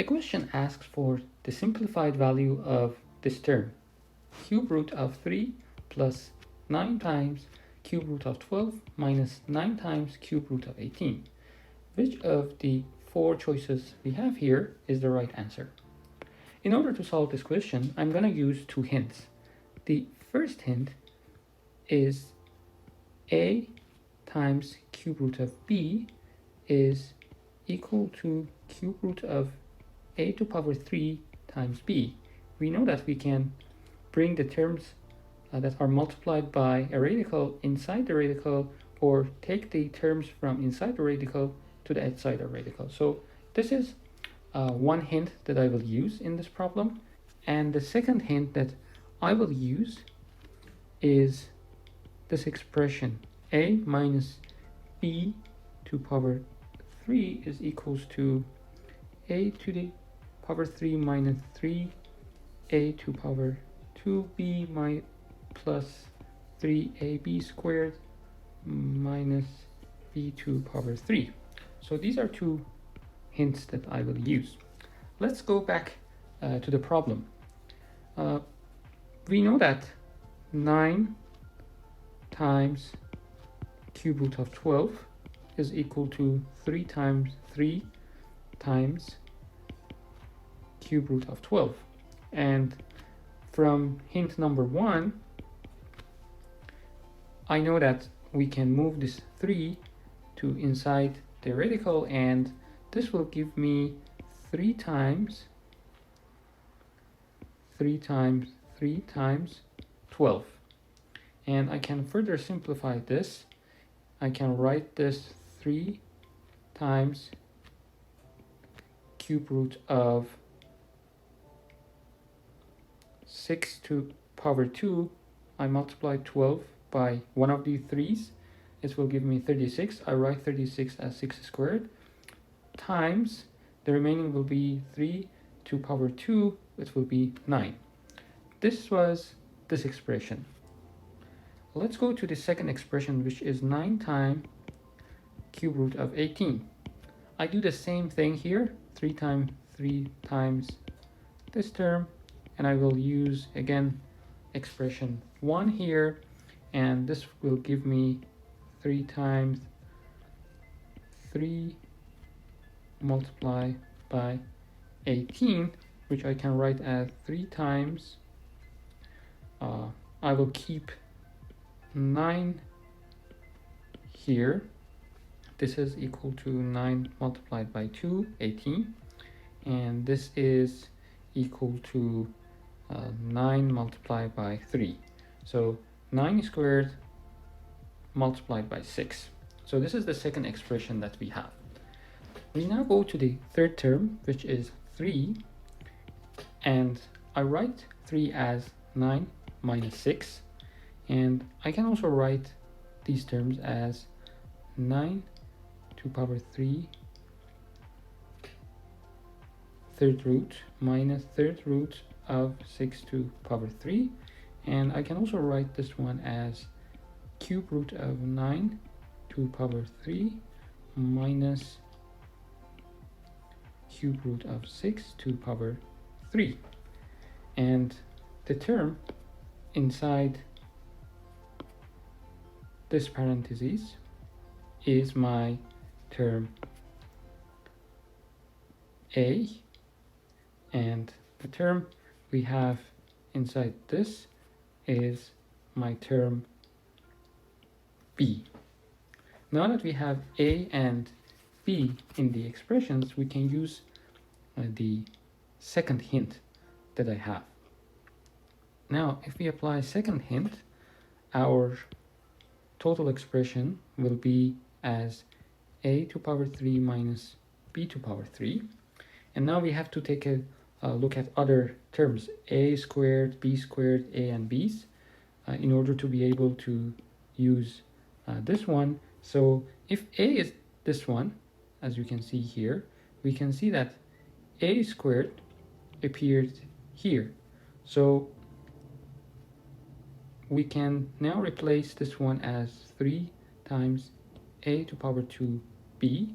The question asks for the simplified value of this term, cube root of 3 plus 9 times cube root of 12 minus 9 times cube root of 18. Which of the four choices we have here is the right answer? In order to solve this question, I'm going to use two hints. The first hint is a times cube root of b is equal to cube root of a to power 3 times b. We know that we can bring the terms that are multiplied by a radical inside the radical, or take the terms from inside the radical to the outside the radical. So this is one hint that I will use in this problem. And the second hint that I will use is this expression, a minus b to power 3 is equals to a to the power 3 minus 3a to power 2b plus 3ab squared minus b to power 3. So these are two hints that I will use. Let's go back to the problem. We know that 9 times cube root of 12 is equal to 3 times 3 times cube root of 12. And from hint number 1, I know that we can move this 3 to inside the radical, and this will give me 3 times 3 times 12. And I can further simplify this. I can write this 3 times cube root of 6 to power 2. I multiply 12 by one of these 3's. It will give me 36. I write 36 as 6 squared times the remaining will be 3 to power 2. It will be 9. This was this expression. Let's go to the second expression, which is 9 times cube root of 18. I do the same thing here, 3 times this term, and I will use again expression 1 here, and this will give me 3 times 3 multiplied by 18, which I can write as 3 times, I will keep 9 here. This is equal to 9 multiplied by 2, 18, and this is equal to 9 multiplied by 3. So 9 squared multiplied by 6. So this is the second expression that we have. We now go to the third term, which is 3, and I write 3 as 9 minus 6, and I can also write these terms as 9 to power 3 third root minus third root of 6 to power 3, and I can also write this one as cube root of 9 to power 3 minus cube root of 6 to power 3. And the term inside this parentheses is my term a, and the term we have inside this is my term b. Now that we have a and b in the expressions, we can use the second hint that I have. Now, if we apply second hint, our total expression will be as a to power 3 minus b to power 3. And now we have to take a look at other terms, a squared, b squared, a and b's, in order to be able to use this one. So if a is this one, as you can see here, we can see that a squared appeared here. So we can now replace this one as 3 times a to power 2b.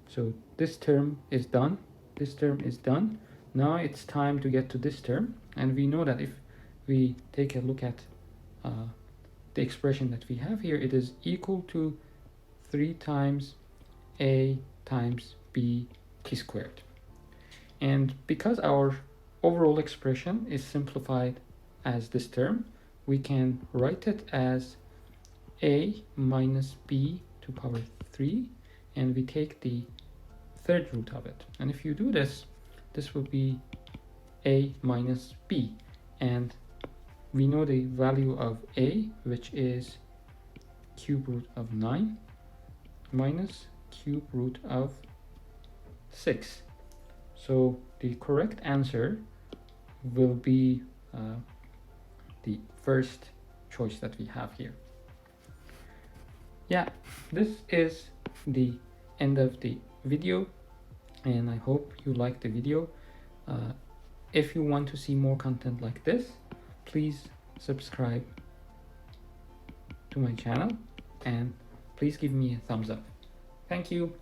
So this term is done. this term is done. Now it's time to get to this term, and we know that if we take a look at the expression that we have here, it is equal to 3 times a times b t squared. And because our overall expression is simplified as this term, we can write it as a minus b to power 3, and we take the third root of it. And if you do this, this will be a minus b, and we know the value of a, which is cube root of 9 minus cube root of 6. So the correct answer will be the first choice that we have here. Yeah, this is the end of the video, and I hope you liked the video. If you want to see more content like this, please subscribe to my channel and please give me a thumbs up. Thank you.